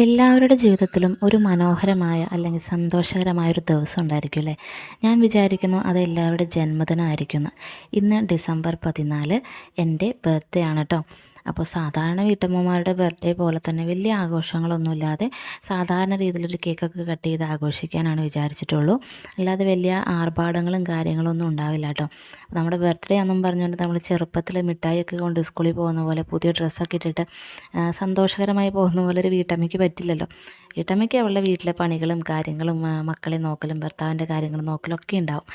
എല്ലാവരുടെ ജീവിതത്തിലും ഒരു മനോഹരമായ അല്ലെങ്കിൽ സന്തോഷകരമായ ഒരു ദിവസം ഉണ്ടായിരിക്കും അല്ലേ? ഞാൻ വിചാരിക്കുന്നു അത് എല്ലാവരുടെ ജന്മദിനമായിരിക്കുമെന്ന്. ഇന്ന് ഡിസംബർ 14 എൻ്റെ ബർത്ത്ഡേ ആണ് കേട്ടോ. അപ്പോൾ സാധാരണ വീട്ടമ്മമാരുടെ ബർത്ത്ഡേ പോലെ തന്നെ വലിയ ആഘോഷങ്ങളൊന്നുമില്ലാതെ സാധാരണ രീതിയിലൊരു കേക്കൊക്കെ കട്ട് ചെയ്ത് ആഘോഷിക്കാനാണ് വിചാരിച്ചിട്ടുള്ളൂ. അല്ലാതെ വലിയ ആർഭാടങ്ങളും കാര്യങ്ങളൊന്നും ഉണ്ടാവില്ല കേട്ടോ. നമ്മുടെ ബർത്ത്ഡേ ആണെന്നും പറഞ്ഞുകൊണ്ട് നമ്മൾ ചെറുപ്പത്തിൽ മിഠായിയൊക്കെ കൊണ്ട് സ്കൂളിൽ പോകുന്ന പോലെ പുതിയ ഡ്രസ്സൊക്കെ ഇട്ടിട്ട് സന്തോഷകരമായി പോകുന്ന പോലെ ഒരു വീട്ടമ്മയ്ക്ക് പറ്റില്ലല്ലോ. വീട്ടമ്മയ്ക്ക് അവളുടെ വീട്ടിലെ പണികളും കാര്യങ്ങളും മക്കളെ നോക്കലും ഭർത്താവിൻ്റെ കാര്യങ്ങൾ നോക്കലും ഒക്കെ ഉണ്ടാവും.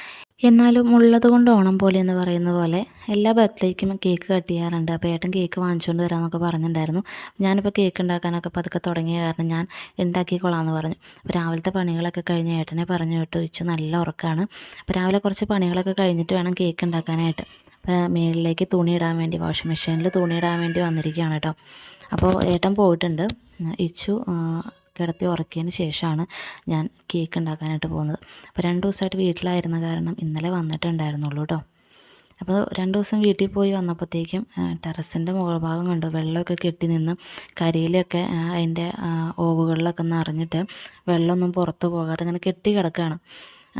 എന്നാലും ഉള്ളത് കൊണ്ട് ഓണം പോലെ എന്ന് പറയുന്ന പോലെ എല്ലാ ബർത്ത്ഡേക്കും കേക്ക് കട്ട് ചെയ്യാറുണ്ട്. അപ്പോൾ ഏട്ടൻ കേക്ക് വാങ്ങിച്ചുകൊണ്ട് വരാമെന്നൊക്കെ പറഞ്ഞിട്ടുണ്ടായിരുന്നു. ഞാനിപ്പോൾ കേക്ക് ഉണ്ടാക്കാനൊക്കെ പതുക്കെ തുടങ്ങിയ കാരണം ഞാൻ ഉണ്ടാക്കിക്കോളാമെന്ന് പറഞ്ഞു. അപ്പോൾ രാവിലത്തെ പണികളൊക്കെ കഴിഞ്ഞ് ഏട്ടനെ പറഞ്ഞു വിട്ടു. വെച്ചു നല്ല ഉറക്കമാണ്. അപ്പോൾ രാവിലെ കുറച്ച് പണികളൊക്കെ കഴിഞ്ഞിട്ട് വേണം കേക്ക് ഉണ്ടാക്കാനായിട്ട്. അപ്പോൾ മുകളിലേക്ക് തുണി ഇടാൻ വേണ്ടി വാഷിംഗ് മെഷീനിൽ തുണി ഇടാൻ വേണ്ടി വന്നിരിക്കുകയാണ് കേട്ടോ. അപ്പോൾ ഏട്ടൻ പോയിട്ടുണ്ട്. ഇച്ചു കിടത്തി ഉറക്കിയതിന് ശേഷമാണ് ഞാൻ കേക്ക് ഉണ്ടാക്കാനായിട്ട് പോകുന്നത്. അപ്പോൾ 2 ദിവസമായിട്ട് വീട്ടിലായിരുന്ന കാരണം ഇന്നലെ വന്നിട്ടുണ്ടായിരുന്നുള്ളൂ കേട്ടോ. അപ്പോൾ 2 ദിവസം വീട്ടിൽ പോയി വന്നപ്പോഴത്തേക്കും ടെറസിൻ്റെ മുകൾ ഭാഗം കണ്ടു വെള്ളമൊക്കെ കെട്ടി നിന്ന് കരിയിലൊക്കെ അതിൻ്റെ ഓവുകളിലൊക്കെ നിറഞ്ഞിട്ട് വെള്ളമൊന്നും പുറത്ത് പോകാതെ അങ്ങനെ കെട്ടി കിടക്കുകയാണ്.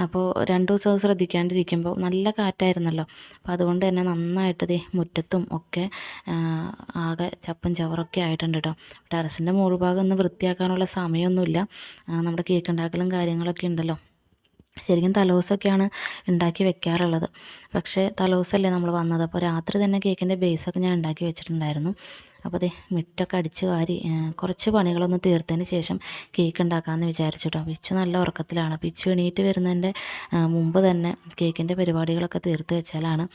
അപ്പോൾ 2 ദിവസം അത് ശ്രദ്ധിക്കാണ്ടിരിക്കുമ്പോൾ നല്ല കാറ്റായിരുന്നല്ലോ. അപ്പോൾ അതുകൊണ്ട് തന്നെ നന്നായിട്ട് മുറ്റത്തും ഒക്കെ ആകെ ചപ്പും ചവറൊക്കെ ആയിട്ടുണ്ട് കേട്ടോ. ടെറസിൻ്റെ മുകൾ ഭാഗം ഒന്ന് വൃത്തിയാക്കാനുള്ള സമയമൊന്നുമില്ല. നമ്മുടെ കേക്ക് ഉണ്ടാക്കലും കാര്യങ്ങളൊക്കെ ഉണ്ടല്ലോ. ശരിക്കും തലേദിവസമൊക്കെയാണ് ഉണ്ടാക്കി വെക്കാറുള്ളത്. പക്ഷേ തലേദിവസമല്ലേ നമ്മൾ വന്നത്. അപ്പോൾ രാത്രി തന്നെ കേക്കിൻ്റെ ബേസൊക്കെ ഞാൻ ഉണ്ടാക്കി വെച്ചിട്ടുണ്ടായിരുന്നു. അപ്പോൾ മുറ്റമൊക്കെ അടിച്ച് വാരി കുറച്ച് പണികളൊന്ന് തീർത്തതിന് ശേഷം കേക്ക് ഉണ്ടാക്കാമെന്ന് വിചാരിച്ചു കേട്ടോ. പിച്ചു നല്ല ഉറക്കത്തിലാണ്. പിച്ചു എണീറ്റ് വരുന്നതിൻ്റെ മുമ്പ് തന്നെ കേക്കിൻ്റെ പരിപാടികളൊക്കെ തീർത്ത് വെച്ചാലാണ്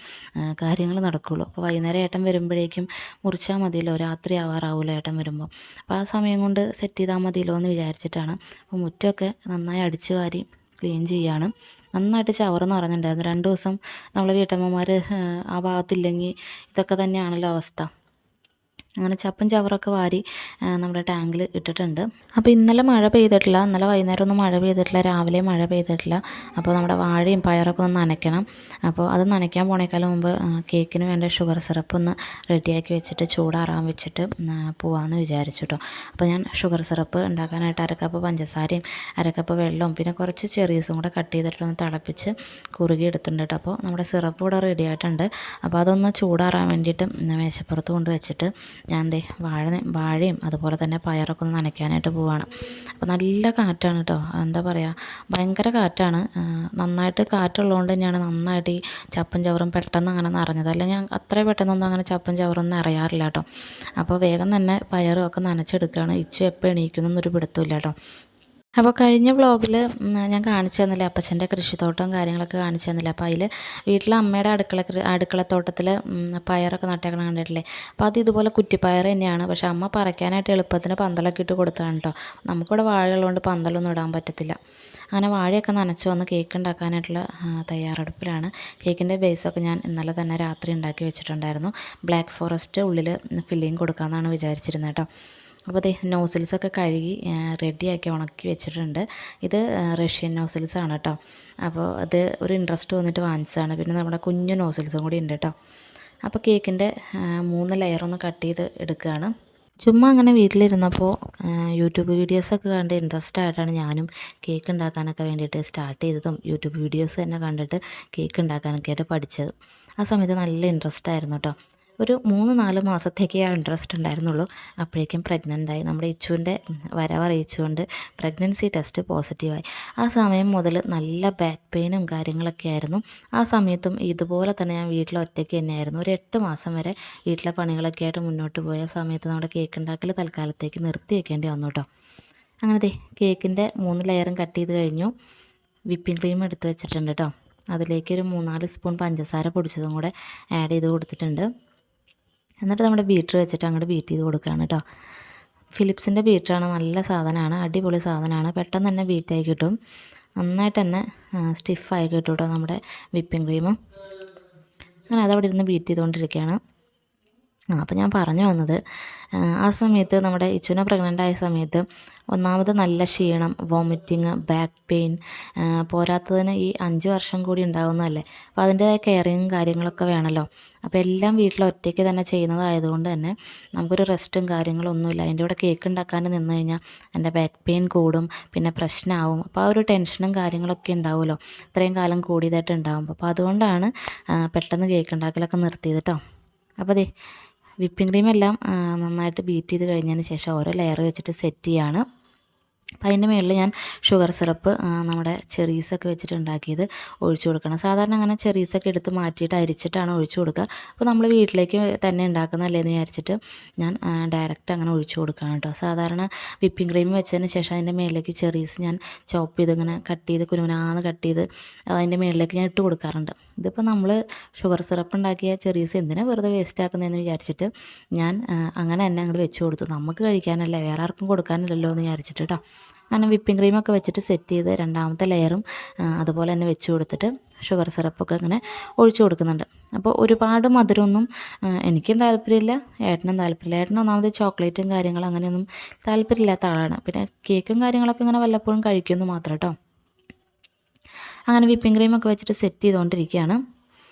കാര്യങ്ങൾ നടക്കുകയുള്ളൂ. അപ്പോൾ വൈകുന്നേരം ഏട്ടൻ വരുമ്പോഴേക്കും മുറിച്ചാൽ മതിയല്ലോ, രാത്രി ആവാറാവുമല്ലോ ഏട്ടൻ വരുമ്പോൾ. അപ്പോൾ ആ സമയം കൊണ്ട് സെറ്റ് ചെയ്താൽ മതിയല്ലോ എന്ന് വിചാരിച്ചിട്ടാണ്. അപ്പോൾ മുറ്റമൊക്കെ നന്നായി അടിച്ച് വാരി ക്ലീൻ ചെയ്യാണ്. നന്നായിട്ട് ചവറെന്ന് പറഞ്ഞിട്ടുണ്ടായിരുന്നു. 2 ദിവസം നമ്മളെ വീട്ടമ്മമാർ ആ ഭാഗത്തില്ലെങ്കിൽ ഇതൊക്കെ തന്നെയാണല്ലോ അവസ്ഥ. അങ്ങനെ ചപ്പും ചവറൊക്കെ വാരി നമ്മുടെ ടാങ്കിൽ ഇട്ടിട്ടുണ്ട്. അപ്പോൾ ഇന്നലെ മഴ പെയ്തിട്ടില്ല. ഇന്നലെ വൈകുന്നേരം ഒന്നും മഴ പെയ്തിട്ടില്ല, രാവിലെ മഴ പെയ്തിട്ടില്ല. അപ്പോൾ നമ്മുടെ വാഴയും പയറൊക്കെ ഒന്ന് നനയ്ക്കണം. അപ്പോൾ അത് നനയ്ക്കാൻ പോണേക്കാളും മുമ്പ് കേക്കിന് വേണ്ട ഷുഗർ സിറപ്പ് ഒന്ന് റെഡിയാക്കി വെച്ചിട്ട് ചൂടാറാൻ വെച്ചിട്ട് പോവാമെന്ന് വിചാരിച്ചു കേട്ടോ. അപ്പോൾ ഞാൻ ഷുഗർ സിറപ്പ് ഉണ്ടാക്കാനായിട്ട് 1 കപ്പ് പഞ്ചസാരയും 1 കപ്പ് വെള്ളവും പിന്നെ കുറച്ച് ചെറീസും കൂടെ കട്ട് ചെയ്തിട്ടൊന്ന് തിളപ്പിച്ച് കുറുകി എടുത്തിട്ടുണ്ട് കേട്ടോ. അപ്പോൾ നമ്മുടെ സിറപ്പ് ഇവിടെ റെഡി ആയിട്ടുണ്ട്. അപ്പോൾ അതൊന്ന് ചൂടാറാൻ വേണ്ടിയിട്ട് മേശപ്പുറത്ത് കൊണ്ട് വെച്ചിട്ട് ഞാൻ വാഴയും അതുപോലെ തന്നെ പയറൊക്കെ ഒന്ന് നനയ്ക്കാനായിട്ട് പോവുകയാണ്. അപ്പോൾ നല്ല കാറ്റാണ് കേട്ടോ. എന്താ പറയുക, ഭയങ്കര കാറ്റാണ്. നന്നായിട്ട് കാറ്റുള്ളതുകൊണ്ട് തന്നെയാണ് നന്നായിട്ട് ഈ ചപ്പും ചവറും പെട്ടെന്ന് അങ്ങനെ നിറഞ്ഞത്. അല്ലെങ്കിൽ ഞാൻ അത്ര പെട്ടെന്നൊന്നും അങ്ങനെ ചപ്പും ചവറൊന്നും നിറയാറില്ല കേട്ടോ. അപ്പോൾ വേഗം തന്നെ പയറും ഒക്കെ നനച്ചെടുക്കുകയാണ്. ഇച്ചു എപ്പോൾ എണീക്കുന്നൊരു പിടുത്തമില്ല കേട്ടോ. അപ്പോൾ കഴിഞ്ഞ വ്ളോഗിൽ ഞാൻ കാണിച്ചു തന്നില്ലേ അപ്പച്ചൻ്റെ കൃഷിത്തോട്ടവും കാര്യങ്ങളൊക്കെ കാണിച്ചു തന്നില്ല. അപ്പോൾ അതിൽ വീട്ടിലെ അമ്മയുടെ അടുക്കളത്തോട്ടത്തിൽ പയറൊക്കെ നട്ടേക്കണം കണ്ടിട്ടില്ലേ. അപ്പോൾ അത് ഇതുപോലെ കുറ്റിപ്പയർ തന്നെയാണ്. പക്ഷേ അമ്മ പറിക്കാനായിട്ട് എളുപ്പത്തിന് പന്തലൊക്കെ ഇട്ട് കൊടുത്താണ് കേട്ടോ. നമുക്കിവിടെ വാഴയുള്ളതുകൊണ്ട് പന്തലൊന്നും ഇടാൻ പറ്റത്തില്ല. അങ്ങനെ വാഴയൊക്കെ നനച്ച് വന്ന് കേക്ക് ഉണ്ടാക്കാനായിട്ടുള്ള തയ്യാറെടുപ്പിലാണ്. കേക്കിൻ്റെ ബേസൊക്കെ ഞാൻ ഇന്നലെ തന്നെ രാത്രി ഉണ്ടാക്കി വെച്ചിട്ടുണ്ടായിരുന്നു. ബ്ലാക്ക് ഫോറസ്റ്റ് ഉള്ളിൽ ഫില്ലിങ് കൊടുക്കാമെന്നാണ് വിചാരിച്ചിരുന്നത് കേട്ടോ. അപ്പോൾ നോസിൽസൊക്കെ കഴുകി റെഡിയാക്കി ഉണക്കി വെച്ചിട്ടുണ്ട്. ഇത് റഷ്യൻ നോസിൽസാണ് കേട്ടോ. അപ്പോൾ അത് ഒരു ഇൻട്രസ്റ്റ് വന്നിട്ട് വാങ്ങിച്ചതാണ്. പിന്നെ നമ്മുടെ കുഞ്ഞു നോസിൽസും കൂടി ഉണ്ട് കേട്ടോ. അപ്പോൾ കേക്കിൻ്റെ 3 ലെയറൊന്ന് കട്ട് ചെയ്ത് എടുക്കുകയാണ്. ചുമ്മാ അങ്ങനെ വീട്ടിലിരുന്നപ്പോൾ യൂട്യൂബ് വീഡിയോസൊക്കെ കണ്ട് ഇൻട്രസ്റ്റ് ആയിട്ടാണ് ഞാനും കേക്ക് ഉണ്ടാക്കാനൊക്കെ വേണ്ടിയിട്ട് സ്റ്റാർട്ട് ചെയ്തതും യൂട്യൂബ് വീഡിയോസ് തന്നെ കണ്ടിട്ട് കേക്ക് ഉണ്ടാക്കാനൊക്കെ ആയിട്ട് പഠിച്ചത്. ആ സമയത്ത് നല്ല ഇൻട്രസ്റ്റ് ആയിരുന്നു കേട്ടോ. ഒരു 3-4 മാസത്തേക്കേ ആ ഇൻട്രസ്റ്റ് ഉണ്ടായിരുന്നുള്ളൂ. അപ്പോഴേക്കും പ്രഗ്നൻ്റായി. നമ്മുടെ ഇച്ചുവിൻ്റെ വരവറിയിച്ചുകൊണ്ട് പ്രഗ്നൻസി ടെസ്റ്റ് പോസിറ്റീവായി. ആ സമയം മുതൽ നല്ല ബാക്ക് പെയിനും കാര്യങ്ങളൊക്കെ ആയിരുന്നു. ആ സമയത്തും ഇതുപോലെ തന്നെ ഞാൻ വീട്ടിൽ ഒറ്റയ്ക്ക് തന്നെയായിരുന്നു. ഒരു 8 മാസം വരെ വീട്ടിലെ പണികളൊക്കെ ആയിട്ട് മുന്നോട്ട് പോയ സമയത്ത് നമ്മുടെ കേക്ക് ഉണ്ടാക്കൽ തൽക്കാലത്തേക്ക് നിർത്തി വയ്ക്കേണ്ടി വന്നു കേട്ടോ. അങ്ങനെ കേക്കിൻ്റെ 3 ലെയറും കട്ട് ചെയ്ത് കഴിഞ്ഞു. വിപ്പിംഗ് ക്രീം എടുത്ത് വെച്ചിട്ടുണ്ട് കേട്ടോ. അതിലേക്ക് ഒരു 3-4 സ്പൂൺ പഞ്ചസാര പൊടിച്ചതും കൂടെ ആഡ് ചെയ്ത് കൊടുത്തിട്ടുണ്ട്. എന്നിട്ട് നമ്മുടെ ബീറ്റർ വെച്ചിട്ട് അങ്ങോട്ട് ബീറ്റ് ചെയ്ത് കൊടുക്കുകയാണ് കേട്ടോ. ഫിലിപ്സിൻ്റെ ബീറ്ററാണ്, നല്ല സാധനമാണ്, അടിപൊളി സാധനമാണ്. പെട്ടെന്ന് തന്നെ ബീറ്റായി കിട്ടും. നന്നായിട്ട് തന്നെ സ്റ്റിഫായി കിട്ടും കേട്ടോ നമ്മുടെ വിപ്പിംഗ് ക്രീമും. അങ്ങനെ അതവിടെ ഇരുന്ന് ബീറ്റ് ചെയ്തുകൊണ്ടിരിക്കുകയാണ്. അപ്പോൾ ഞാൻ പറഞ്ഞു വന്നത്, ആ സമയത്ത് നമ്മുടെ ഇച്ചുവിനെ പ്രഗ്നൻ്റ് ആയ സമയത്ത് ഒന്നാമത് നല്ല ക്ഷീണം, വോമിറ്റിങ്, ബാക്ക് പെയിൻ, പോരാത്തതിന് ഈ 5 വർഷം കൂടി ഉണ്ടാകുന്നതല്ലേ. അപ്പോൾ അതിൻ്റേതായ കെയറിങ്ങും കാര്യങ്ങളൊക്കെ വേണമല്ലോ. അപ്പോൾ എല്ലാം വീട്ടിൽ ഒറ്റയ്ക്ക് തന്നെ ചെയ്യുന്നതായതുകൊണ്ട് തന്നെ നമുക്കൊരു റെസ്റ്റും കാര്യങ്ങളൊന്നുമില്ല. അതിൻ്റെ കൂടെ കേക്ക് ഉണ്ടാക്കാൻ നിന്ന് കഴിഞ്ഞാൽ എൻ്റെ ബാക്ക് പെയിൻ കൂടും, പിന്നെ പ്രശ്നമാവും. അപ്പോൾ ആ ഒരു ടെൻഷനും കാര്യങ്ങളൊക്കെ ഉണ്ടാവുമല്ലോ, ഇത്രയും കാലം കൂടിയതായിട്ട് ഉണ്ടാകുമ്പോൾ. അപ്പോൾ അതുകൊണ്ടാണ് പെട്ടെന്ന് കേക്ക് ഉണ്ടാക്കലൊക്കെ നിർത്തിയത് കേട്ടോ. അപ്പോൾ അതെ വിപ്പിംഗ് ക്രീമെല്ലാം നന്നായിട്ട് ബീറ്റ് ചെയ്ത് കഴിഞ്ഞതിന് ശേഷം ഓരോ ലെയർ വെച്ചിട്ട് സെറ്റ് ചെയ്യാണ്. അപ്പം അതിൻ്റെ മുകളിൽ ഞാൻ ഷുഗർ സിറപ്പ് നമ്മുടെ ചെറീസൊക്കെ വെച്ചിട്ട് ഉണ്ടാക്കിയത് ഒഴിച്ചു കൊടുക്കണം. സാധാരണ അങ്ങനെ ചെറീസൊക്കെ എടുത്ത് മാറ്റിയിട്ട് അരിച്ചിട്ടാണ് ഒഴിച്ചു കൊടുക്കുക. അപ്പോൾ നമ്മൾ വീട്ടിലേക്ക് തന്നെ ഉണ്ടാക്കുന്നതല്ലേന്ന് വിചാരിച്ചിട്ട് ഞാൻ ഡയറക്റ്റ് അങ്ങനെ ഒഴിച്ചു കൊടുക്കുകയാണ് കേട്ടോ. സാധാരണ വിപ്പിംഗ് ക്രീം വെച്ചതിന് ശേഷം അതിൻ്റെ മുകളിലേക്ക് ചെറീസ് ഞാൻ ചോപ്പ് ചെയ്ത് ഇങ്ങനെ കട്ട് ചെയ്ത് കുനുകുനാന്ന് കട്ട് ചെയ്ത് അതിൻ്റെ മുകളിലേക്ക് ഞാൻ ഇട്ട് കൊടുക്കാറുണ്ട്. ഇതിപ്പോൾ നമ്മൾ ഷുഗർ സിറപ്പ് ഉണ്ടാക്കിയ ചെറീസ് എന്തിനാ വെറുതെ വേസ്റ്റ് ആക്കുന്നതെന്ന് വിചാരിച്ചിട്ട് ഞാൻ അങ്ങനെ തന്നെ അങ്ങോട്ട് വെച്ച് കൊടുത്തു. നമുക്ക് കഴിക്കാനല്ലേ, വേറെ ആർക്കും കൊടുക്കാനില്ലല്ലോ എന്ന് വിചാരിച്ചിട്ട് കേട്ടോ. അങ്ങനെ വിപ്പിംഗ് ക്രീമൊക്കെ വെച്ചിട്ട് സെറ്റ് ചെയ്ത് രണ്ടാമത്തെ ലെയറും അതുപോലെ തന്നെ വെച്ച് കൊടുത്തിട്ട് ഷുഗർ സിറപ്പൊക്കെ ഇങ്ങനെ ഒഴിച്ചു കൊടുക്കുന്നുണ്ട്. അപ്പോൾ ഒരുപാട് മധുരമൊന്നും എനിക്കും താല്പര്യമില്ല, ഏട്ടനും താല്പര്യമില്ല. ഏട്ടനും ഒന്നാമത് ചോക്ലേറ്റും കാര്യങ്ങളും അങ്ങനെയൊന്നും താല്പര്യമില്ലാത്ത ആളാണ്. പിന്നെ കേക്കും കാര്യങ്ങളൊക്കെ ഇങ്ങനെ വല്ലപ്പോഴും കഴിക്കുമെന്ന് മാത്രം കേട്ടോ. അങ്ങനെ വിപ്പിംഗ് ക്രീമൊക്കെ വെച്ചിട്ട് സെറ്റ് ചെയ്തുകൊണ്ടിരിക്കുകയാണ്.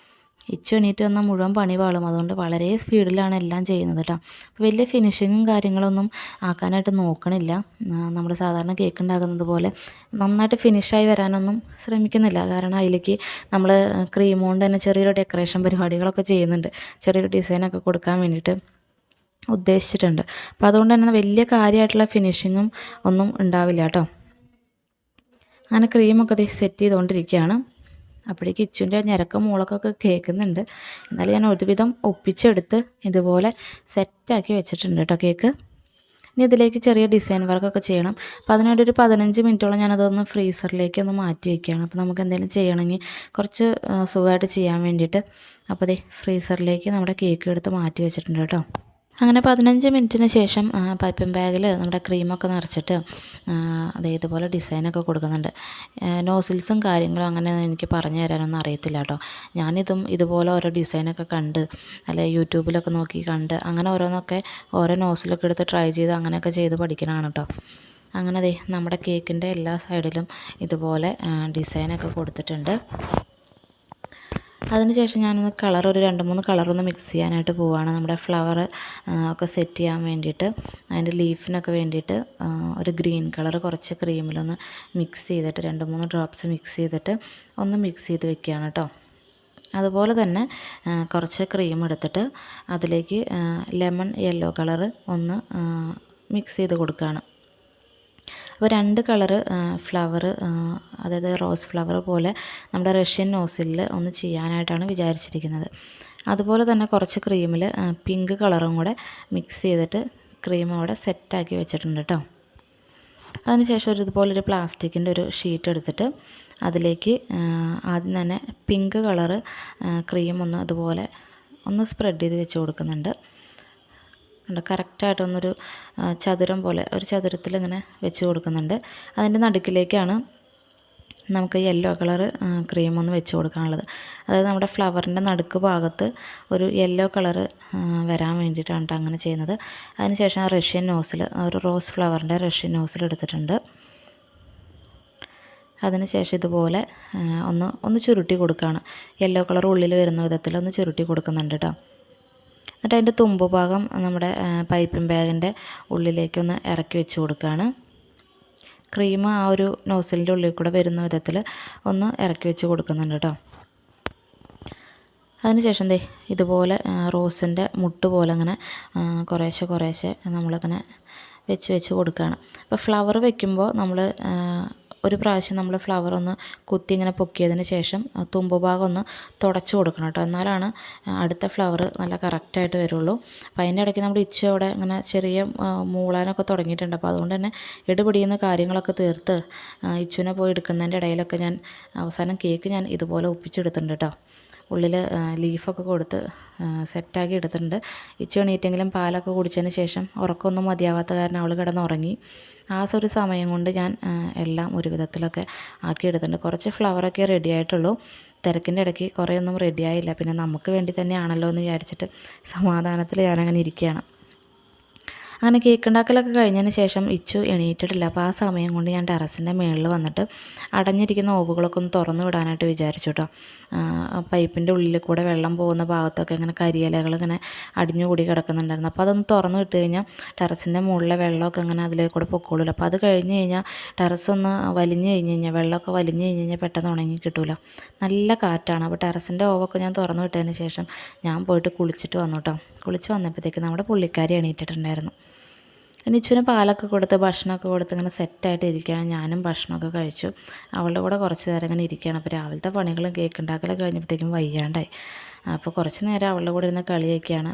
ഇച്ചു എണീറ്റ് വന്നാൽ മുഴുവൻ പണി പാളും. അതുകൊണ്ട് വളരെ സ്പീഡിലാണ് എല്ലാം ചെയ്യുന്നത് കേട്ടോ. അപ്പോൾ വലിയ ഫിനിഷിങ്ങും കാര്യങ്ങളൊന്നും ആക്കാനായിട്ട് നോക്കണില്ല. നമ്മൾ സാധാരണ കേക്ക് ഉണ്ടാക്കുന്നത് പോലെ നന്നായിട്ട് ഫിനിഷായി വരാനൊന്നും ശ്രമിക്കുന്നില്ല. കാരണം അതിലേക്ക് നമ്മൾ ക്രീം കൊണ്ട് തന്നെ ചെറിയൊരു ഡെക്കറേഷൻ പരിപാടികളൊക്കെ ചെയ്യുന്നുണ്ട്, ചെറിയൊരു ഡിസൈനൊക്കെ കൊടുക്കാൻ വേണ്ടിയിട്ട് ഉദ്ദേശിച്ചിട്ടുണ്ട്. അപ്പോൾ അതുകൊണ്ട് തന്നെ വലിയ കാര്യമായിട്ടുള്ള ഫിനിഷിങ്ങും ഒന്നും ഉണ്ടാവില്ല കേട്ടോ. അങ്ങനെ ക്രീമൊക്കെ സെറ്റ് ചെയ്തുകൊണ്ടിരിക്കുകയാണ്. അപ്പോഴേക്ക് ഇച്ചുൻ്റെ ഞരക്കം മൂളക്കൊക്കെ കേൾക്കുന്നുണ്ട്. എന്നാലും ഞാൻ ഒരുവിധം ഒപ്പിച്ചെടുത്ത് ഇതുപോലെ സെറ്റാക്കി വെച്ചിട്ടുണ്ട് കേട്ടോ കേക്ക്. ഇനി ഇതിലേക്ക് ചെറിയ ഡിസൈൻ വർക്കൊക്കെ ചെയ്യണം. അപ്പോൾ അതിനായിട്ട് ഒരു 15 മിനിറ്റോളം ഞാനതൊന്ന് ഫ്രീസറിലേക്ക് ഒന്ന് മാറ്റി വയ്ക്കുകയാണ്. അപ്പോൾ നമുക്ക് എന്തെങ്കിലും ചെയ്യണമെങ്കിൽ കുറച്ച് സുഖമായിട്ട് ചെയ്യാൻ വേണ്ടിയിട്ട്. അപ്പോൾ ഫ്രീസറിലേക്ക് നമ്മുടെ കേക്ക് എടുത്ത് മാറ്റി വെച്ചിട്ടുണ്ട് കേട്ടോ. അങ്ങനെ 15 മിനിറ്റിന് ശേഷം പൈപ്പിംഗ് ബാഗിൽ നമ്മുടെ ക്രീമൊക്കെ നിറച്ചിട്ട് ഇതുപോലെ ഡിസൈനൊക്കെ കൊടുക്കുന്നുണ്ട്. നോസിൽസും കാര്യങ്ങളും അങ്ങനെ എനിക്ക് പറഞ്ഞു തരാനൊന്നും അറിയത്തില്ല കേട്ടോ. ഞാനിതും ഇതുപോലെ ഓരോ ഡിസൈനൊക്കെ കണ്ട് അല്ലെ യൂട്യൂബിലൊക്കെ നോക്കി കണ്ട് അങ്ങനെ ഓരോന്നൊക്കെ ഓരോ നോസിലൊക്കെ എടുത്ത് ട്രൈ ചെയ്ത് അങ്ങനെയൊക്കെ ചെയ്ത് പഠിക്കണതാണ് കേട്ടോ. അങ്ങനെ നമ്മുടെ കേക്കിൻ്റെ എല്ലാ സൈഡിലും ഇതുപോലെ ഡിസൈനൊക്കെ കൊടുത്തിട്ടുണ്ട്. അതിനുശേഷം ഞാനൊന്ന് ഒരു 2-3 കളറൊന്ന് മിക്സ് ചെയ്യാനായിട്ട് പോവുകയാണ്. നമ്മുടെ ഫ്ലവർ ഒക്കെ സെറ്റ് ചെയ്യാൻ വേണ്ടിയിട്ട് അതിൻ്റെ ലീഫിനൊക്കെ വേണ്ടിയിട്ട് ഒരു ഗ്രീൻ കളർ കുറച്ച് ക്രീമിലൊന്ന് മിക്സ് ചെയ്തിട്ട് 2-3 ഡ്രോപ്സ് മിക്സ് ചെയ്തിട്ട് ഒന്ന് മിക്സ് ചെയ്ത് വെക്കുകയാണ് കേട്ടോ. അതുപോലെ തന്നെ കുറച്ച് ക്രീം എടുത്തിട്ട് അതിലേക്ക് ലെമൺ യെല്ലോ കളർ ഒന്ന് മിക്സ് ചെയ്ത് കൊടുക്കുകയാണ്. അപ്പോൾ 2 കളറ് ഫ്ലവർ, അതായത് റോസ് ഫ്ലവർ പോലെ നമ്മുടെ റഷ്യൻ നോസിലിൽ ഒന്ന് ചെയ്യാനായിട്ടാണ് വിചാരിച്ചിരിക്കുന്നത്. അതുപോലെ തന്നെ കുറച്ച് ക്രീമിൽ പിങ്ക് കളറും കൂടെ മിക്സ് ചെയ്തിട്ട് ക്രീം അവിടെ സെറ്റാക്കി വെച്ചിട്ടുണ്ട് കേട്ടോ. അതിനുശേഷം ഇതുപോലൊരു പ്ലാസ്റ്റിക്കിൻ്റെ ഒരു ഷീറ്റ് എടുത്തിട്ട് അതിലേക്ക് ആദ്യം തന്നെ പിങ്ക് കളറ് ക്രീം ഒന്ന് അതുപോലെ ഒന്ന് സ്പ്രെഡ് ചെയ്ത് വെച്ച് കൊടുക്കുന്നുണ്ട്. കറക്റ്റായിട്ടൊന്നൊരു ചതുരം പോലെ ഒരു ചതുരത്തിൽ ഇങ്ങനെ വെച്ച് കൊടുക്കുന്നുണ്ട്. അതിൻ്റെ നടുക്കിലേക്കാണ് നമുക്ക് യെല്ലോ കളർ ക്രീം ഒന്ന് വെച്ച് കൊടുക്കാനുള്ളത്. അതായത് നമ്മുടെ ഫ്ലവറിൻ്റെ നടുക്ക് ഭാഗത്ത് ഒരു യെല്ലോ കളർ വരാൻ വേണ്ടിയിട്ടാണ് അങ്ങനെ ചെയ്യുന്നത്. അതിനുശേഷം റഷ്യൻ നോസിൽ ഒരു റോസ് ഫ്ലവറിൻ്റെ റഷ്യൻ നോസിൽ എടുത്തിട്ടുണ്ട്. അതിനുശേഷം ഇതുപോലെ ഒന്ന് ചുരുട്ടി കൊടുക്കുകയാണ്. യെല്ലോ കളർ ഉള്ളിൽ വരുന്ന വിധത്തിൽ ഒന്ന് ചുരുട്ടി കൊടുക്കുന്നുണ്ട് കേട്ടോ. എന്നിട്ട് അതിൻ്റെ തുമ്പ് ഭാഗം നമ്മുടെ പൈപ്പിംഗ് ബാഗിൻ്റെ ഉള്ളിലേക്കൊന്ന് ഇറക്കി വെച്ച് കൊടുക്കുകയാണ്. ക്രീം ആ ഒരു നോസിലിൻ്റെ ഉള്ളിൽ കൂടെ വരുന്ന വിധത്തിൽ ഒന്ന് ഇറക്കി വെച്ച് കൊടുക്കുന്നുണ്ട് കേട്ടോ. അതിനുശേഷം ഇതുപോലെ റോസിൻ്റെ മുട്ട് പോലെ അങ്ങനെ കുറേശ്ശെ നമ്മളിങ്ങനെ വെച്ച് കൊടുക്കുകയാണ്. അപ്പോൾ ഫ്ലവർ വെക്കുമ്പോൾ നമ്മൾ ഒരു പ്രാവശ്യം നമ്മൾ ഫ്ലവർ ഒന്ന് കുത്തി ഇങ്ങനെ പൊക്കിയതിന് ശേഷം തുമ്പ് ഭാഗം ഒന്ന് തുടച്ച് കൊടുക്കണം കേട്ടോ. എന്നാലാണ് അടുത്ത ഫ്ലവർ നല്ല കറക്റ്റായിട്ട് വരുള്ളൂ. അപ്പോൾ അതിൻ്റെ ഇടയ്ക്ക് നമ്മൾ അവിടെ ഇങ്ങനെ ചെറിയ മൂളാനൊക്കെ തുടങ്ങിയിട്ടുണ്ട്. അപ്പോൾ അതുകൊണ്ട് തന്നെ എടുപിടിയുന്ന കാര്യങ്ങളൊക്കെ തീർത്ത് ഇച്ചുവിനെ പോയി എടുക്കുന്നതിൻ്റെ ഇടയിലൊക്കെ ഞാൻ അവസാനം കേക്ക് ഞാൻ ഇതുപോലെ ഒപ്പിച്ചെടുത്തിട്ടുണ്ട് കേട്ടോ. ഉള്ളിൽ ലീഫൊക്കെ കൊടുത്ത് സെറ്റാക്കി എടുത്തിട്ടുണ്ട്. ഇച്ചു എണീറ്റെങ്കിലും പാലൊക്കെ കുടിച്ചതിന് ശേഷം ഉറക്കമൊന്നും മതിയാവാത്ത കാരണം അവൾ കിടന്നുറങ്ങി. ആ ഒരു സമയം കൊണ്ട് ഞാൻ എല്ലാം ഒരു വിധത്തിലൊക്കെ ആക്കിയെടുത്തിട്ടുണ്ട്. കുറച്ച് ഫ്ലവറൊക്കെ റെഡി ആയിട്ടുള്ളൂ. തിരക്കിൻ്റെ ഇടയ്ക്ക് കുറേയൊന്നും റെഡിയായില്ല. പിന്നെ നമുക്ക് വേണ്ടി തന്നെയാണല്ലോ എന്ന് വിചാരിച്ചിട്ട് സമാധാനത്തിൽ ഞാനങ്ങനെ ഇരിക്കുകയാണ്. അങ്ങനെ കേക്ക് ഉണ്ടാക്കലൊക്കെ കഴിഞ്ഞതിന് ശേഷം ഇച്ചു എണീറ്റിട്ടില്ല. അപ്പോൾ ആ സമയം കൊണ്ട് ഞാൻ ടെറസിൻ്റെ മുകളിൽ വന്നിട്ട് അടഞ്ഞിരിക്കുന്ന ഓവുകളൊക്കെ ഒന്ന് തുറന്നു വിടാനായിട്ട് വിചാരിച്ചു കേട്ടോ. പൈപ്പിൻ്റെ ഉള്ളിൽ കൂടെ വെള്ളം പോകുന്ന ഭാഗത്തൊക്കെ ഇങ്ങനെ കരിയിലകൾ ഇങ്ങനെ അടിഞ്ഞുകൂടി കിടക്കുന്നുണ്ടായിരുന്നു. അപ്പോൾ അതൊന്ന് തുറന്നു വിട്ട് കഴിഞ്ഞാൽ ടെറസിൻ്റെ മുകളിലെ വെള്ളമൊക്കെ അങ്ങനെ അതിലേക്ക് കൂടെ പൊക്കോളൂല്ലോ. അപ്പോൾ അത് കഴിഞ്ഞ് കഴിഞ്ഞാൽ ടെറസ് ഒന്ന് വലിഞ്ഞ് കഴിഞ്ഞ് കഴിഞ്ഞാൽ വെള്ളമൊക്കെ വലിഞ്ഞ് കഴിഞ്ഞ് കഴിഞ്ഞാൽ പെട്ടെന്ന് ഉണങ്ങി കിട്ടില്ല. നല്ല കാറ്റാണ്. അപ്പോൾ ടെറസിൻ്റെ ഓവൊക്കെ ഞാൻ തുറന്നു വിട്ടതിന് ശേഷം ഞാൻ പോയിട്ട് കുളിച്ചിട്ട് വന്നു കേട്ടോ. കുളിച്ച് വന്നപ്പോഴത്തേക്ക് നമ്മുടെ പുള്ളിക്കാരി എണീറ്റിട്ടുണ്ടായിരുന്നു. നിച്ചുവിന് പാലൊക്കെ കൊടുത്ത് ഭക്ഷണമൊക്കെ കൊടുത്ത് ഇങ്ങനെ സെറ്റായിട്ട് ഇരിക്കുകയാണ്. ഞാനും ഭക്ഷണമൊക്കെ കഴിച്ചു. അവളുടെ കൂടെ കുറച്ച് നേരം ഇങ്ങനെ ഇരിക്കുകയാണ്. അപ്പോൾ രാവിലത്തെ പണികളും കേക്ക് ഉണ്ടാക്കലൊക്കെ കഴിഞ്ഞപ്പോഴത്തേക്കും വയ്യാണ്ടായി. അപ്പോൾ കുറച്ച് നേരം അവളുടെ കൂടെ ഇരുന്ന് കളിയൊക്കെയാണ്.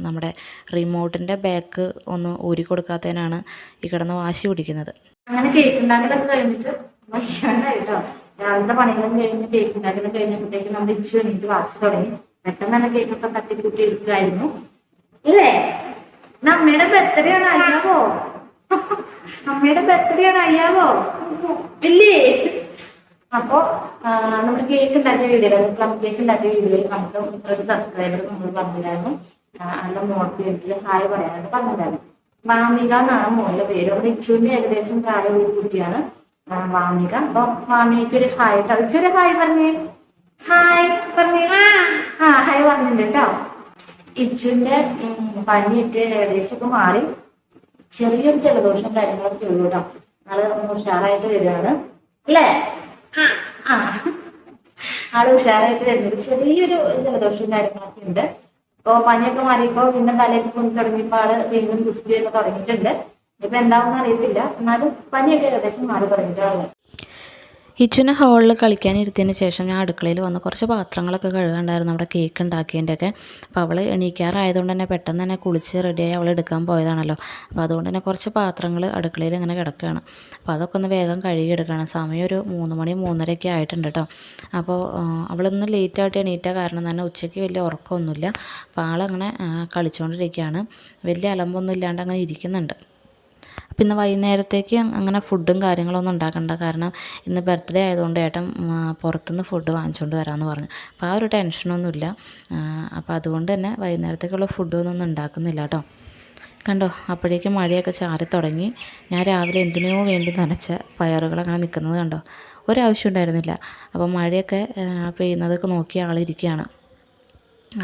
നമ്മുടെ റിമോട്ടിൻ്റെ ബാക്ക് ഒന്ന് ഊരി കൊടുക്കാത്തതിനാണ് ഈ കിടന്ന് വാശി പിടിക്കുന്നത്. അങ്ങനെ കേക്ക് ഉണ്ടാക്കലൊക്കെ കഴിഞ്ഞിട്ട് വയ്യാണ്ടായിട്ടോ. രാവിലത്തെ പണികളും കഴിഞ്ഞ് കേക്ക് ഉണ്ടാക്കലൊക്കെ കഴിഞ്ഞപ്പോഴത്തേക്കും നമ്മൾ ഇച്ചു എണീറ്റ് വാശി തുടങ്ങി. പെട്ടെന്ന് തന്നെ കേക്കൊക്കെ തട്ടിക്കൂട്ടി എടുക്കുമായിരുന്നു ഇല്ലേ? അമ്മയുടെ ബർത്ത്ഡേ ആണ്, അറിയാവോ? അമ്മയുടെ ബർത്ത്ഡേ ആണ്, അറിയാവോ? ഇല്ലേ? അപ്പോ നമ്മൾ കേക്ക് ഉണ്ടാക്കിയ വീഡിയോയിൽ, പ്ലം കേക്ക് ഉണ്ടാക്കിയ വീഡിയോയിൽ നമുക്ക് ഒരു സബ്സ്ക്രൈബർ നമ്മൾ പറഞ്ഞിട്ടുണ്ടായിരുന്നു, അതിന്റെ മോൾക്ക് വീട്ടിൽ ഹായ് പറയാനായിട്ട് പറഞ്ഞിട്ടുണ്ടായിരുന്നു. വാമിക എന്നാണ് മോളുടെ പേര്. അവിടെ ഇച്ചുവിന്റെ ഏകദേശം പ്രായമുള്ള കുട്ടിയാണ് വാമിക. അപ്പൊ വാമികയ്ക്ക് ഒരു ഹായ് കേട്ടോ. ഇച്ചൊരു ഹായ് പറഞ്ഞേ, ഹായ് പറഞ്ഞേ. ഹായ് പറഞ്ഞിട്ടുണ്ട് കേട്ടോ. ഇച്ചുവിന്റെ പനിയൊക്കെ ഏകദേശമൊക്കെ മാറി, ചെറിയൊരു ജലദോഷം കാര്യങ്ങളൊക്കെ ഉള്ളൂ കേട്ടോ. ആള് ഉഷാറായിട്ട് വരികയാണ് അല്ലേ? ആള് ഉഷാറായിട്ട് വരുന്നത്. ചെറിയൊരു ജലദോഷവും കാര്യങ്ങളൊക്കെ ഉണ്ട്. ഇപ്പൊ പനിയൊക്കെ മാറിയപ്പോ പിന്നെ തലയൊക്കെ പൊന്നി തുടങ്ങിയപ്പോ ആള് വീണ്ടും കുസ്തിയൊക്കെ തുടങ്ങിയിട്ടുണ്ട്. ഇപ്പൊ എന്താണെന്ന് അറിയത്തില്ല, എന്നാലും പനിയൊക്കെ ഏകദേശം മാറി തുടങ്ങിയിട്ടാണ്. ഇച്ചുവിനെ ഹാളിൽ കളിക്കാനിരുത്തിയതിന് ശേഷം ഞാൻ അടുക്കളയിൽ വന്ന് കുറച്ച് പാത്രങ്ങളൊക്കെ കഴുകാണ്ടായിരുന്നു നമ്മുടെ കേക്ക് ഉണ്ടാക്കിയതിൻ്റെയൊക്കെ. അപ്പോൾ അവൾ എണീക്കാറായതുകൊണ്ട് തന്നെ പെട്ടെന്ന് തന്നെ കുളിച്ച് റെഡിയായി അവൾ എടുക്കാൻ പോയതാണല്ലോ. അപ്പോൾ അതുകൊണ്ട് തന്നെ കുറച്ച് പാത്രങ്ങൾ അടുക്കളയിൽ ഇങ്ങനെ കിടക്കുകയാണ്. അപ്പോൾ അതൊക്കെ ഒന്ന് വേഗം കഴുകിയെടുക്കണം. സമയം ഒരു 3 മണി 3:30 ആയിട്ടുണ്ട് കേട്ടോ. അപ്പോൾ അവളൊന്ന് ലേറ്റായിട്ട് എണീറ്റ കാരണം തന്നെ ഉച്ചയ്ക്ക് വലിയ ഉറക്കമൊന്നുമില്ല. അപ്പോൾ ആളങ്ങനെ കളിച്ചുകൊണ്ടിരിക്കുകയാണ്. വലിയ അലമ്പൊന്നും ഇല്ലാണ്ട് അങ്ങനെ ഇരിക്കുന്നുണ്ട്. പിന്നെ വൈകുന്നേരത്തേക്ക് അങ്ങനെ ഫുഡും കാര്യങ്ങളൊന്നും ഉണ്ടാക്കണ്ട, കാരണം ഇന്ന് ബർത്ത്ഡേ ആയതുകൊണ്ട് ഏട്ടൻ പുറത്തുനിന്ന് ഫുഡ് വാങ്ങിച്ചുകൊണ്ട് വരാമെന്ന് പറഞ്ഞു. അപ്പോൾ ആ ഒരു ടെൻഷനൊന്നുമില്ല. അപ്പോൾ അതുകൊണ്ട് തന്നെ വൈകുന്നേരത്തേക്കുള്ള ഫുഡൊന്നും ഉണ്ടാക്കുന്നില്ല കേട്ടോ. കണ്ടോ, അപ്പോഴേക്കും മഴയൊക്കെ ചാറി തുടങ്ങി. ഞാൻ രാവിലെ എന്തിനോ വേണ്ടി നനച്ച പയറുകൾ അങ്ങനെ നിൽക്കുന്നത് കണ്ടോ. ഒരാവശ്യം ഉണ്ടായിരുന്നില്ല. അപ്പോൾ മഴയൊക്കെ പെയ്യുന്നതൊക്കെ നോക്കി ആളിരിക്കുകയാണ്.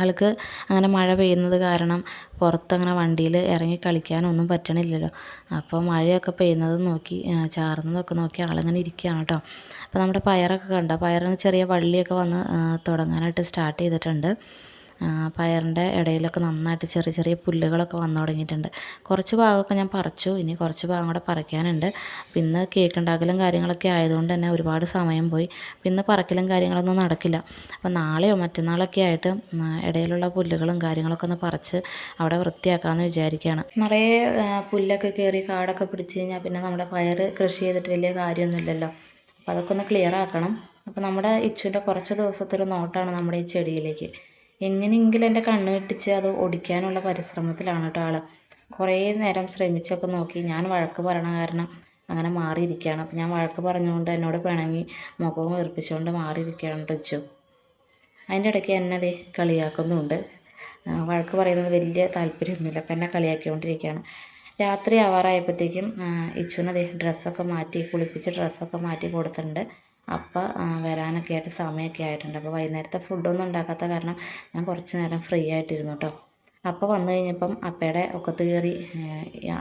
ആൾക്ക് അങ്ങനെ മഴ പെയ്യുന്നത് കാരണം പുറത്തങ്ങനെ വണ്ടിയിൽ ഇറങ്ങി കളിക്കാനൊന്നും പറ്റണില്ലല്ലോ. അപ്പോൾ മഴയൊക്കെ പെയ്യുന്നത് നോക്കി ചാറുന്നതൊക്കെ നോക്കി ആളിങ്ങനെ ഇരിക്കുകയാണ് കേട്ടോ. അപ്പോൾ നമ്മുടെ പയറൊക്കെ കണ്ടോ, പയറിന് ചെറിയ വള്ളിയൊക്കെ വന്ന് തുടങ്ങാനായിട്ട് സ്റ്റാർട്ട് ചെയ്തിട്ടുണ്ട്. പയറിൻ്റെ ഇടയിലൊക്കെ നന്നായിട്ട് ചെറിയ ചെറിയ പുല്ലുകളൊക്കെ വന്നു തുടങ്ങിയിട്ടുണ്ട്. കുറച്ച് ഭാഗമൊക്കെ ഞാൻ പറിച്ചു, ഇനി കുറച്ച് ഭാഗം കൂടെ പറിക്കാനുണ്ട്. പിന്നെ കേക്ക് ഉണ്ടാക്കലും കാര്യങ്ങളൊക്കെ ആയതുകൊണ്ട് തന്നെ ഒരുപാട് സമയം പോയി. പിന്നെ പറക്കലും കാര്യങ്ങളൊന്നും നടക്കില്ല. അപ്പോൾ നാളെയോ മറ്റന്നാളൊക്കെ ആയിട്ട് ഇടയിലുള്ള പുല്ലുകളും കാര്യങ്ങളൊക്കെ ഒന്ന് പറിച്ച് അവിടെ വൃത്തിയാക്കാമെന്ന് വിചാരിക്കുകയാണ്. നിറയെ പുല്ലൊക്കെ കയറി കാടൊക്കെ പിടിച്ച് കഴിഞ്ഞാൽ പിന്നെ നമ്മുടെ പയർ കൃഷി ചെയ്തിട്ട് വലിയ കാര്യമൊന്നുമില്ലല്ലോ. അപ്പോൾ അതൊക്കെ ഒന്ന് ക്ലിയർ ആക്കണം. അപ്പോൾ നമ്മുടെ ഇച്ചുവിൻ്റെ കുറച്ച് ദിവസത്തൊരു നോട്ടമാണ് നമ്മുടെ ഈ ചെടിയിലേക്ക്. എങ്ങനെയെങ്കിലും എൻ്റെ കണ്ണ് വെട്ടിച്ച് അത് ഒടിക്കാനുള്ള പരിശ്രമത്തിലാണ് കേട്ടോ ആൾ. കുറേ നേരം ശ്രമിച്ചൊക്കെ നോക്കി. ഞാൻ വഴക്ക് പറയണ കാരണം അങ്ങനെ മാറിയിരിക്കുകയാണ്. അപ്പോൾ ഞാൻ വഴക്ക് പറഞ്ഞുകൊണ്ട് എന്നോട് പിണങ്ങി മുഖവും വീർപ്പിച്ചുകൊണ്ട് മാറിയിരിക്കുകയാണ് ടച്ചു. അതിൻ്റെ ഇടയ്ക്ക് എന്നെ അതേ കളിയാക്കുന്നുണ്ട്. വഴക്ക് പറയുന്നത് വലിയ താല്പര്യമൊന്നുമില്ല. അപ്പം എന്നെ കളിയാക്കിക്കൊണ്ടിരിക്കുകയാണ്. രാത്രി ആവാറായപ്പോഴത്തേക്കും ഇച്ചുവിനതേ ഡ്രസ്സൊക്കെ മാറ്റി കുളിപ്പിച്ച് ഡ്രസ്സൊക്കെ മാറ്റി കൊടുത്തിട്ടുണ്ട്. അപ്പം വരാനൊക്കെ ആയിട്ട് സമയമൊക്കെ ആയിട്ടുണ്ട്. അപ്പോൾ വൈകുന്നേരത്തെ ഫുഡൊന്നും ഉണ്ടാക്കാത്ത കാരണം ഞാൻ കുറച്ച് നേരം ഫ്രീ ആയിട്ടിരുന്നു കേട്ടോ. അപ്പം വന്നു കഴിഞ്ഞപ്പം അപ്പയുടെ ഒക്കത്ത് കയറി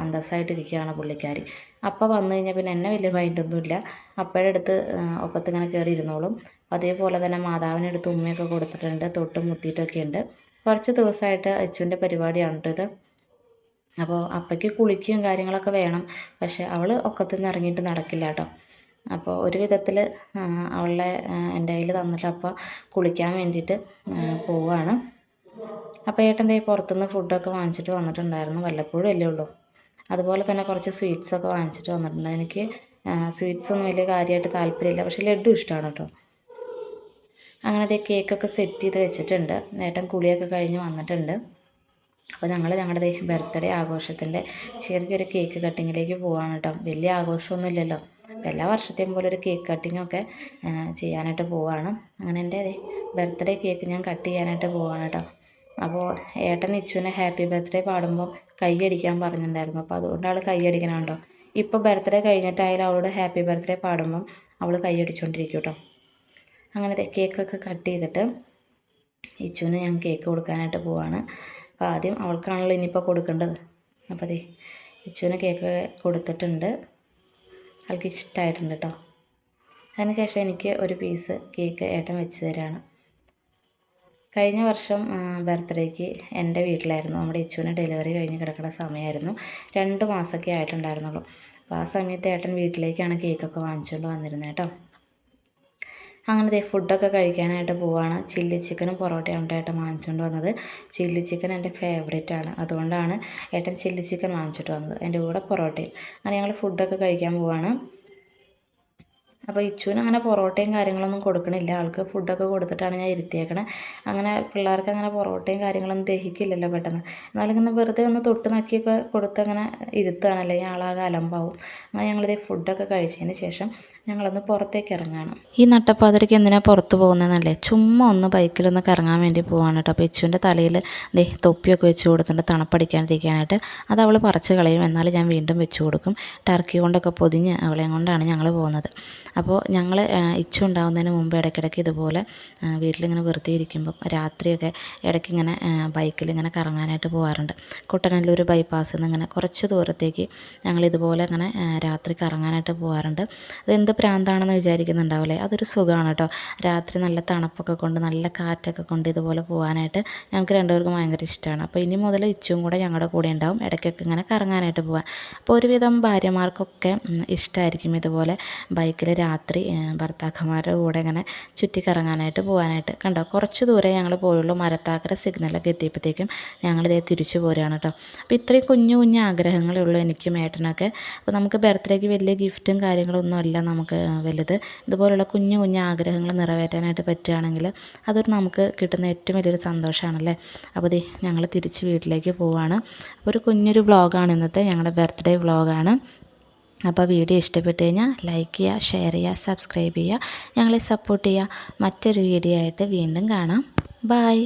അന്തസ്സായിട്ടിരിക്കുകയാണ് പുള്ളിക്കാരി. അപ്പം വന്നു കഴിഞ്ഞാൽ പിന്നെ എന്നെ വലിയ മൈൻഡൊന്നുമില്ല. അപ്പയുടെ അടുത്ത് ഒക്കത്ത് ഇങ്ങനെ കയറി ഇരുന്നോളും. അതേപോലെ തന്നെ മാതാവിനടുത്ത് ഉമ്മയൊക്കെ കൊടുത്തിട്ടുണ്ട്, തൊട്ട് മുത്തിയിട്ടൊക്കെ ഉണ്ട്. കുറച്ച് ദിവസമായിട്ട് അച്ചുവിൻ്റെ പരിപാടിയാണ് കേട്ടോ ഇത്. അപ്പോൾ അപ്പയ്ക്ക് കുളിക്കുകയും കാര്യങ്ങളൊക്കെ വേണം, പക്ഷേ അവൾ ഒക്കത്തുനിന്ന് ഇറങ്ങിയിട്ട് നടക്കില്ല കേട്ടോ. അപ്പോൾ ഒരു വിധത്തിൽ അവളെ എൻ്റെ കയ്യിൽ തന്നിട്ട് അപ്പോൾ കുളിക്കാൻ വേണ്ടിയിട്ട് പോവുകയാണ്. അപ്പോൾ ഏട്ടൻ ദേ പുറത്തുനിന്ന് ഫുഡൊക്കെ വാങ്ങിച്ചിട്ട് വന്നിട്ടുണ്ടായിരുന്നു. വല്ലപ്പോഴും അല്ലേ ഉള്ളൂ. അതുപോലെ തന്നെ കുറച്ച് സ്വീറ്റ്സൊക്കെ വാങ്ങിച്ചിട്ട് വന്നിട്ടുണ്ട്. എനിക്ക് സ്വീറ്റ്സൊന്നും വലിയ കാര്യമായിട്ട് താല്പര്യമില്ല, പക്ഷേ ലഡ്ഡു ഇഷ്ടമാണ് കേട്ടോ. അങ്ങനത്തെ കേക്കൊക്കെ സെറ്റ് ചെയ്ത് വെച്ചിട്ടുണ്ട്. ഏട്ടൻ കുളിയൊക്കെ കഴിഞ്ഞ് വന്നിട്ടുണ്ട്. അപ്പോൾ ഞങ്ങൾ ഞങ്ങളുടെ ബർത്ത്ഡേ ആഘോഷത്തിൻ്റെ ചെറിയൊരു കേക്ക് കട്ടിങ്ങിലേക്ക് പോവാണ് കേട്ടോ. വലിയ ആഘോഷമൊന്നും ഇല്ലല്ലോ. അപ്പോൾ എല്ലാ വർഷത്തെയും പോലെ ഒരു കേക്ക് കട്ടിങ്ങൊക്കെ ചെയ്യാനായിട്ട് പോവാണ്. അങ്ങനെ എൻ്റെ ബർത്ത്ഡേ കേക്ക് ഞാൻ കട്ട് ചെയ്യാനായിട്ട് പോവാണ് കേട്ടോ. അപ്പോൾ ഏട്ടൻ ഇച്ചുവിനെ ഹാപ്പി ബർത്ത്ഡേ പാടുമ്പോൾ കൈയടിക്കാൻ പറഞ്ഞിട്ടുണ്ടായിരുന്നു. അപ്പോൾ അതുകൊണ്ട് അവൾ കൈയടിക്കണുണ്ടോ. ഇപ്പോൾ ബർത്ത്ഡേ കഴിഞ്ഞിട്ടായാലും അവളോട് ഹാപ്പി ബർത്ത്ഡേ പാടുമ്പം അവൾ കൈയടിച്ചുകൊണ്ടിരിക്കും കേട്ടോ. അങ്ങനെ കേക്കൊക്കെ കട്ട് ചെയ്തിട്ട് ഇച്ചുവിന് ഞാൻ കേക്ക് കൊടുക്കാനായിട്ട് പോവാണ്. അപ്പോൾ ആദ്യം അവൾക്കാണല്ലോ ഇനിയിപ്പോൾ കൊടുക്കേണ്ടത്. അപ്പോൾ അതെ ഇച്ചുവിന് കേക്ക് കൊടുത്തിട്ടുണ്ട്. അവൾക്ക് ഇഷ്ടമായിട്ടുണ്ട് കേട്ടോ. അതിനുശേഷം എനിക്ക് ഒരു പീസ് കേക്ക് ഏട്ടൻ വെച്ച് തരാണ്. കഴിഞ്ഞ വർഷം ബർത്ത്ഡേക്ക് എൻ്റെ വീട്ടിലായിരുന്നു. നമ്മുടെ ഇച്ചുവിന് ഡെലിവറി കഴിഞ്ഞ് കിടക്കുന്ന സമയമായിരുന്നു. 2 മാസമൊക്കെ ആയിട്ടുണ്ടായിരുന്നുള്ളൂ. അപ്പോൾ ആ സമയത്ത് ഏട്ടൻ വീട്ടിലേക്കാണ് കേക്കൊക്കെ വാങ്ങിച്ചുകൊണ്ട് വന്നിരുന്നത് കേട്ടോ. അങ്ങനെ ഫുഡൊക്കെ കഴിക്കാനായിട്ട് പോവാണ്. ചില്ലി ചിക്കനും പൊറോട്ടയാണ് ഏട്ടൻ വാങ്ങിച്ചുകൊണ്ട് വന്നത്. ചില്ലി ചിക്കൻ എൻ്റെ ഫേവറേറ്റാണ്. അതുകൊണ്ടാണ് ഏട്ടൻ ചില്ലി ചിക്കൻ വാങ്ങിച്ചിട്ട് വന്നത്. എൻ്റെ കൂടെ പൊറോട്ടയും. അങ്ങനെ ഞങ്ങൾ ഫുഡൊക്കെ കഴിക്കാൻ പോവാണ്. അപ്പോൾ ഇച്ചുവിന് അങ്ങനെ പൊറോട്ടയും കാര്യങ്ങളൊന്നും കൊടുക്കണില്ല. ആൾക്ക് ഫുഡൊക്കെ കൊടുത്തിട്ടാണ് ഞാൻ ഇരുത്തിയേക്കണേ. അങ്ങനെ പിള്ളേർക്ക് അങ്ങനെ പൊറോട്ടയും കാര്യങ്ങളൊന്നും ദഹിക്കില്ലല്ലോ പെട്ടെന്ന്. എന്നാലും ഇങ്ങനെ വെറുതെ ഒന്ന് തൊട്ട് നക്കിയൊക്കെ കൊടുത്ത് അങ്ങനെ ഇരുത്തുകയാണ്, അല്ലെങ്കിൽ ആളാകെ അലമ്പാവും. അങ്ങനെ ഞങ്ങളിത് ഫുഡൊക്കെ കഴിച്ചതിന് ശേഷം ഞങ്ങളൊന്ന് പുറത്തേക്ക് ഇറങ്ങുകയാണ്. ഈ നട്ടപ്പാതിരയ്ക്ക് എന്തിനാണ് പുറത്ത് പോകുന്നതെന്നല്ലേ, ചുമ്മാ ഒന്ന് ബൈക്കിലൊന്ന് കറങ്ങാൻ വേണ്ടി പോവാണ് കേട്ടോ. അപ്പോൾ ഇച്ചുവിൻ്റെ തലയിൽ തൊപ്പിയൊക്കെ വെച്ച് കൊടുത്തിട്ട് തണുപ്പടിക്കാണ്ടിരിക്കാനായിട്ട് അത് അവൾ പറിച്ച് കളയും. എന്നാലും ഞാൻ വീണ്ടും വെച്ച് കൊടുക്കും. ടർക്കി കൊണ്ടൊക്കെ പൊതിഞ്ഞ് അവളെയും കൊണ്ടാണ് ഞങ്ങൾ പോകുന്നത്. അപ്പോൾ ഞങ്ങൾ ഇച്ചു ഉണ്ടാകുന്നതിന് മുമ്പ് ഇടയ്ക്കിടയ്ക്ക് ഇതുപോലെ വീട്ടിലിങ്ങനെ വെറുതെ ഇരിക്കുമ്പം രാത്രിയൊക്കെ ഇടയ്ക്ക് ഇങ്ങനെ ബൈക്കിൽ ഇങ്ങനെ കറങ്ങാനായിട്ട് പോകാറുണ്ട്. കുട്ടനല്ലൂർ ബൈപ്പാസിൽ നിന്ന് ഇങ്ങനെ കുറച്ച് ദൂരത്തേക്ക് ഞങ്ങൾ ഇതുപോലെ ഇങ്ങനെ രാത്രി കറങ്ങാനായിട്ട് പോകാറുണ്ട്. അതെന്ത് പ്രാന്താണെന്ന് വിചാരിക്കുന്നുണ്ടാവില്ലേ, അതൊരു സുഖമാണ് കേട്ടോ. രാത്രി നല്ല തണുപ്പൊക്കെ കൊണ്ട് നല്ല കാറ്റൊക്കെ കൊണ്ട് ഇതുപോലെ പോകാനായിട്ട് ഞങ്ങൾക്ക് രണ്ടുപേർക്കും ഭയങ്കര ഇഷ്ടമാണ്. അപ്പോൾ ഇനി മുതൽ ഇച്ചും കൂടെ ഞങ്ങളുടെ കൂടെ ഉണ്ടാവും, ഇടയ്ക്കൊക്കെ ഇങ്ങനെ കറങ്ങാനായിട്ട് പോകാൻ. അപ്പോൾ ഒരുവിധം ഭാര്യമാർക്കൊക്കെ ഇഷ്ടമായിരിക്കും ഇതുപോലെ ബൈക്കിൽ രാത്രി ഭർത്താക്കന്മാരുടെ കൂടെ ഇങ്ങനെ ചുറ്റിക്കറങ്ങാനായിട്ട് പോകാനായിട്ട്. കണ്ടോ, കുറച്ച് ദൂരെ ഞങ്ങൾ പോയുള്ളൂ. മരത്താക്കര സിഗ്നലൊക്കെ എത്തിയപ്പോഴത്തേക്കും ഞങ്ങളിതേ തിരിച്ചു പോരുകയാണ് കേട്ടോ. അപ്പോൾ ഇത്രയും കുഞ്ഞു കുഞ്ഞു ആഗ്രഹങ്ങളേ ഉള്ളൂ എനിക്കും ഏട്ടനൊക്കെ. അപ്പോൾ നമുക്ക് ബർത്ത്ഡേക്ക് വലിയ ഗിഫ്റ്റും കാര്യങ്ങളൊന്നും അല്ല നമുക്ക് വലുത്. ഇതുപോലുള്ള കുഞ്ഞു കുഞ്ഞു ആഗ്രഹങ്ങൾ നിറവേറ്റാനായിട്ട് പറ്റുകയാണെങ്കിൽ അതൊരു നമുക്ക് കിട്ടുന്ന ഏറ്റവും വലിയൊരു സന്തോഷമാണല്ലേ. അപ്പോൾ ദേ ഞങ്ങൾ തിരിച്ച് വീട്ടിലേക്ക് പോവുകയാണ്. ഒരു കുഞ്ഞൊരു വ്ളോഗാണ് ഇന്നത്തെ, ഞങ്ങളുടെ ബർത്ത്ഡേ വ്ളോഗാണ്. അപ്പോൾ വീഡിയോ ഇഷ്ടപ്പെട്ട് കഴിഞ്ഞാൽ ലൈക്ക് ചെയ്യുക, ഷെയർ ചെയ്യുക, സബ്സ്ക്രൈബ് ചെയ്യുക, ഞങ്ങളെ സപ്പോർട്ട് ചെയ്യുക. മറ്റൊരു വീഡിയോ ആയിട്ട് വീണ്ടും കാണാം. ബായ്.